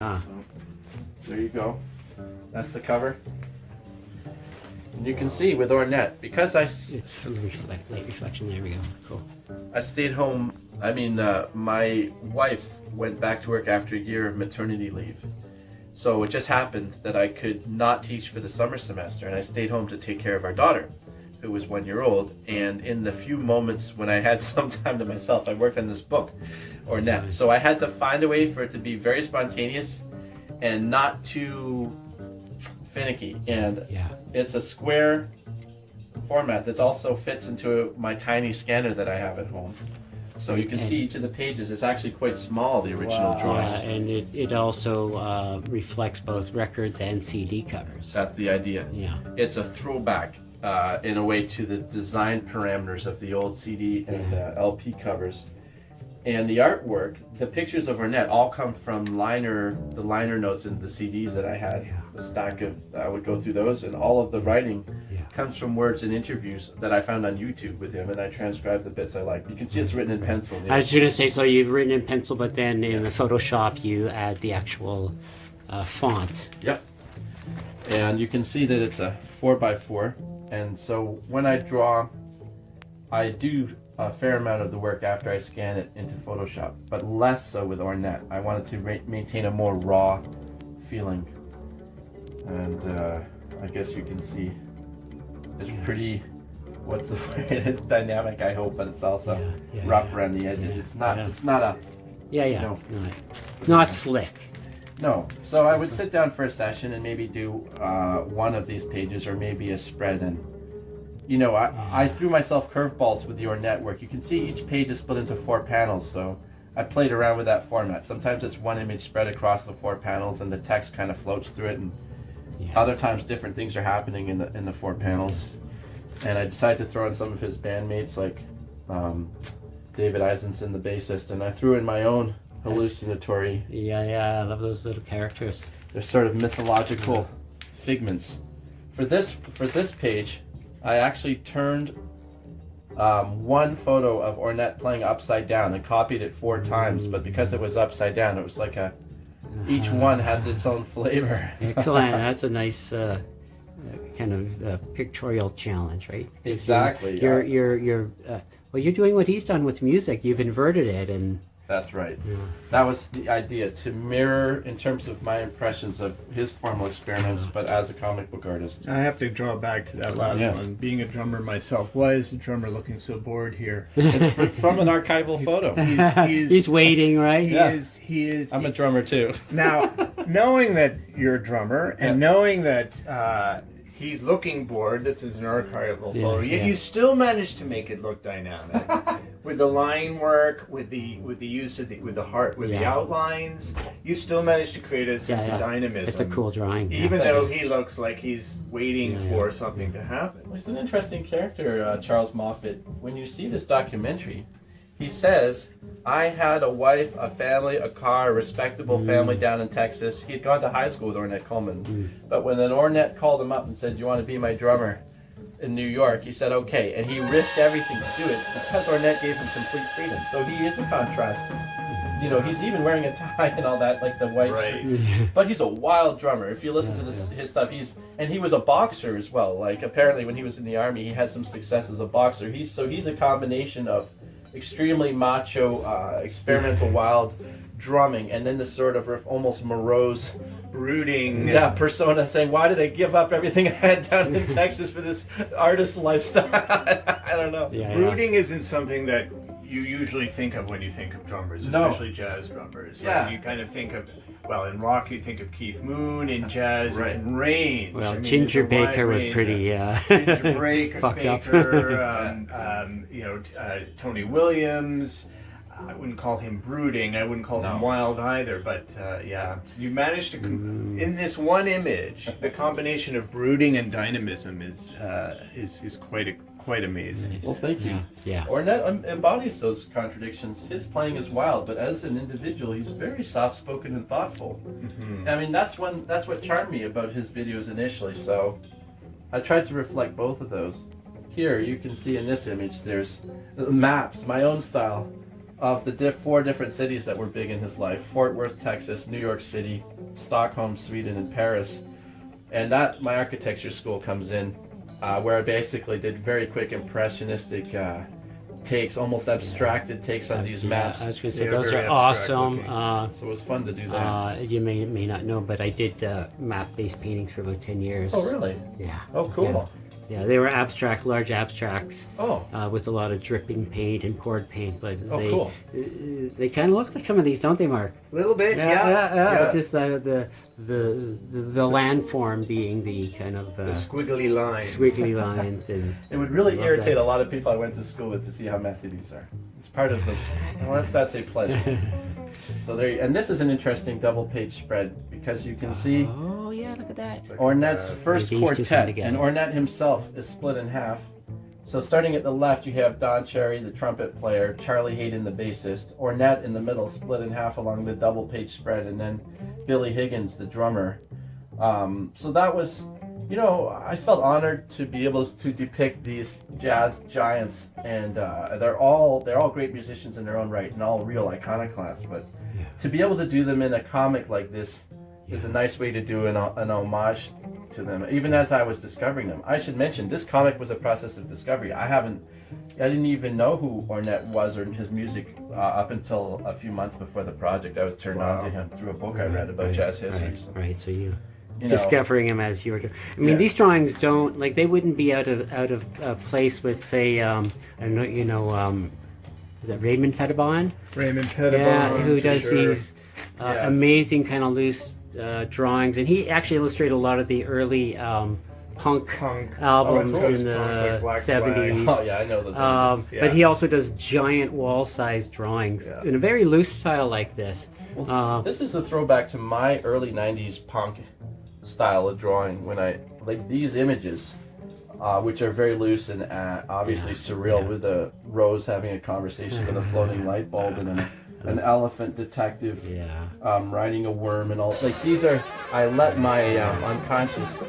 So, there you go. That's the cover. And you can see with Ornette, because It's from the light reflection. There we go. Cool. I stayed home. I mean, my wife went back to work after a year of maternity leave. So it just happened that I could not teach for the summer semester, and I stayed home to take care of our daughter, who was 1 year old. And in the few moments when I had some time to myself, I worked on this book, Ornette. So I had to find a way for it to be very spontaneous and not too finicky. And Yeah. it's a square format that also fits into my tiny scanner that I have at home. So you can see each of the pages. It's actually quite small, the original drawings. Yeah, and it also reflects both records and CD covers. That's the idea. Yeah. It's a throwback in a way to the design parameters of the old CD and LP covers. And the artwork, the pictures of Ornette all come from the liner notes in the CDs that I had. Yeah. The stack of, I would go through those, and all of the writing comes from words and interviews that I found on YouTube with him, and I transcribed the bits I like. You can see it's written in pencil. I was going to say, so you've written in pencil, but then in the Photoshop you add the actual font. Yep. And you can see that it's a 4x4, and so when I draw, I do a fair amount of the work after I scan it into Photoshop, but less so with Ornette. I wanted to maintain a more raw feeling, and I guess you can see it's pretty, what's the word? It's dynamic, I hope, but it's also rough around the edges. It's not a Not slick. no. So I would sit down for a session and maybe do one of these pages or maybe a spread, and you know, I threw myself curveballs with the Ornette work. You can see each page is split into 4 panels, so I played around with that format. Sometimes it's one image spread across the 4 panels and the text kind of floats through it, and other times different things are happening in the 4 panels. And I decided to throw in some of his bandmates, like David Eisenson, the bassist, and I threw in my own hallucinatory. Yeah, I love those little characters. They're sort of mythological figments. For this page, I actually turned one photo of Ornette playing upside down and copied it 4 times, but because it was upside down, it was like each one has its own flavor. Excellent. That's a nice kind of pictorial challenge, right? Exactly. Well, you're doing what he's done with music. You've inverted it, and that's right. That was the idea, to mirror in terms of my impressions of his formal experiments, but as a comic book artist. I have to draw back to that last one. Being a drummer myself, why is the drummer looking so bored here? It's from an archival photo. He's waiting, right? He is. I'm a drummer too. Now, knowing that you're a drummer and knowing that he's looking bored, this is an archival photo, yet you still managed to make it look dynamic. With the line work, with the use of the outlines, you still managed to create a sense of dynamism. It's a cool drawing. Even though he looks like he's waiting for something to happen. Well, he's an interesting character, Charles Moffat. When you see this documentary, he says, I had a wife, a family, a car, a respectable family down in Texas. He had gone to high school with Ornette Coleman. But when an Ornette called him up and said, do you want to be my drummer in New York? He said, okay. And he risked everything to do it because Ornette gave him complete freedom. So he is a contrast. You know, he's even wearing a tie and all that, like the white shirt. But he's a wild drummer. If you listen to his stuff, and he was a boxer as well. Like, apparently when he was in the army, he had some success as a boxer. He's a combination of extremely macho, experimental, wild drumming, and then this sort of almost morose, brooding persona saying, why did I give up everything I had down in Texas for this artist lifestyle? I don't know. Brooding isn't something that you usually think of when you think of drummers, especially jazz drummers. Right? You kind of think of, well, in rock you think of Keith Moon, in jazz and range. Well, Ginger Baker was pretty Ginger fucked up. Tony Williams. I wouldn't call him brooding. I wouldn't call him wild either. But you managed to in this one image, the combination of brooding and dynamism is quite amazing. Well, thank you. Yeah. Ornette embodies those contradictions. His playing is wild, but as an individual, he's very soft-spoken and thoughtful. I mean, that's what charmed me about his videos initially. So I tried to reflect both of those. Here, you can see in this image, there's maps, my own style, of the 4 different cities that were big in his life: Fort Worth, Texas; New York City; Stockholm, Sweden; and Paris. And that my architecture school comes in, where I basically did very quick impressionistic takes, almost abstracted takes on these maps. I was going to say, They're those very are abstract awesome. looking. So it was fun to do that. You may not know, but I did map-based paintings for about 10 years. Oh, really? Yeah. Oh, cool. Yeah, they were abstract, large abstracts, Oh, with a lot of dripping paint and poured paint. But oh, they, cool. They kind of look like some of these, don't they, Mark? A little bit, Yeah. Just the landform being the kind of The squiggly lines. squiggly lines, and It would really Love irritate that. a lot of people I went to school with to see how messy these are. It's part of the, well, let's not say pleasure. So there, and this is an interesting double-page spread because you can see oh yeah, look at that. Ornette's first These two come quartet, together. and Ornette himself is split in half. So starting at the left, you have Don Cherry, the trumpet player; Charlie Hayden, the bassist; Ornette in the middle, split in half along the double-page spread, and then Billy Higgins, the drummer. So that was, you know, I felt honored to be able to depict these jazz giants, and they're all great musicians in their own right, and all real iconoclasts. But to be able to do them in a comic like this is a nice way to do an homage to them, even as I was discovering them. I should mention, this comic was a process of discovery. I didn't even know who Ornette was or his music up until a few months before the project. I was turned on to him through a book I read about jazz history. So, Right. So you you know, discovering him as you were doing. I mean, Yeah. these drawings don't like they wouldn't be out of place with, say, I don't know, you know, is that Raymond Pettibon? Raymond Pettibon. Yeah, who for does sure. these Yes. amazing kind of loose drawings, and he actually illustrated a lot of the early punk Punk. albums West Coast in punk, the like Black Flag. 70s. oh yeah, I know those. images. Yeah. But he also does giant wall-sized drawings Yeah. in a very loose style like this. Well, this is a throwback to my early '90s punk style of drawing. When I like these images, which are very loose and obviously surreal, with a rose having a conversation with a floating light bulb and an elephant detective Yeah. riding a worm, and all. Like these are, I let my unconscious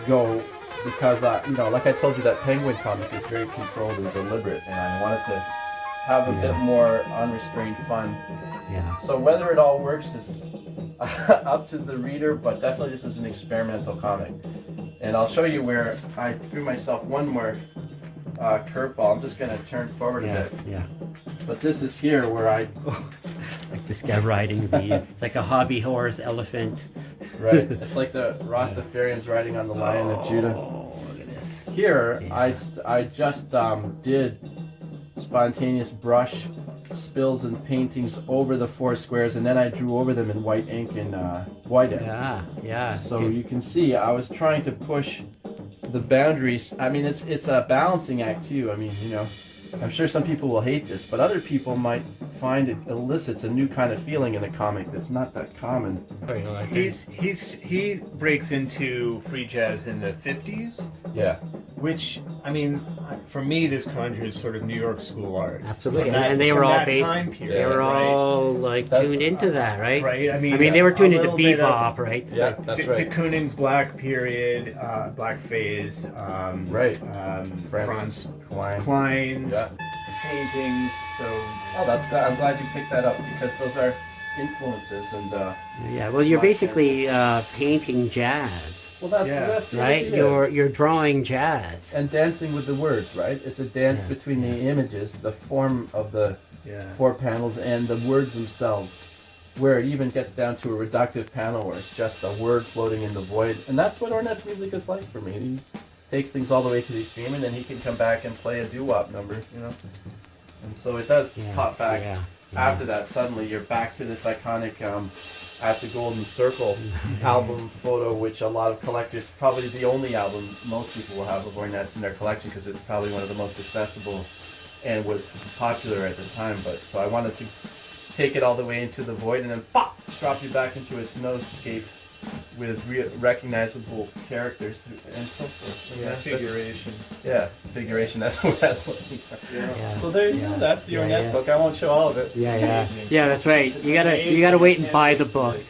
go because you know, like I told you, that Penguin comic is very controlled and deliberate, and I wanted to have a bit more unrestrained fun. Yeah. So whether it all works is up to the reader, but definitely this is an experimental comic. And I'll show you where I threw myself one more curveball. I'm just going to turn forward a Yeah. bit. Yeah. But this is here where I, Like this guy riding it's like a hobby horse elephant. right, it's like the Rastafarians riding on the Lion of Judah. Oh, look at this. Here, Yeah. I just did spontaneous brush spills and paintings over the 4 squares, and then I drew over them in white ink and white ink. Yeah. So you can see I was trying to push the boundaries. I mean, it's a balancing act too. I mean, you know, I'm sure some people will hate this, but other people might find it elicits a new kind of feeling in a comic that's not that common. He breaks into free jazz in the 50s, Yeah. which, I mean, for me, this conjures sort of New York school art. Absolutely, From that- and they were from all that based. time period, They were right? all like That's- tuned into that, right? Right, I mean, they were a tuned into little bit of- bebop, right? Yeah, that's de right. Kooning's Black period, Black Phase, Right. Franz Klein. Klein's Yeah. paintings. So Oh, that's good. I'm glad you picked that up because those are influences and. Yeah. Well, you're basically painting jazz, Well, that's Yeah. that's the right? idea. You're drawing jazz. And dancing with the words, right? It's a dance Yeah, between the images, the form of the yeah, 4 panels, and the words themselves, where it even gets down to a reductive panel where it's just a word floating in the void. And that's what Ornette's music is like for me. He takes things all the way to the extreme, and then he can come back and play a doo-wop number, you know? And so it does Yeah. pop back. Yeah. After that, suddenly you're back to this iconic At the Golden Circle album photo, which a lot of collectors, probably the only album most people will have of Ornette's in their collection because it's probably one of the most accessible and was popular at the time. But so I wanted to take it all the way into the void and then pop, drop you back into a snowscape with recognizable characters and so forth. yeah, that's- figuration. Yeah, figuration. That's what that's looking for. Yeah. So there you go. That's the Yeah, Ornette yeah. book. I won't show all of it. Yeah, that's right. You gotta wait and buy the book.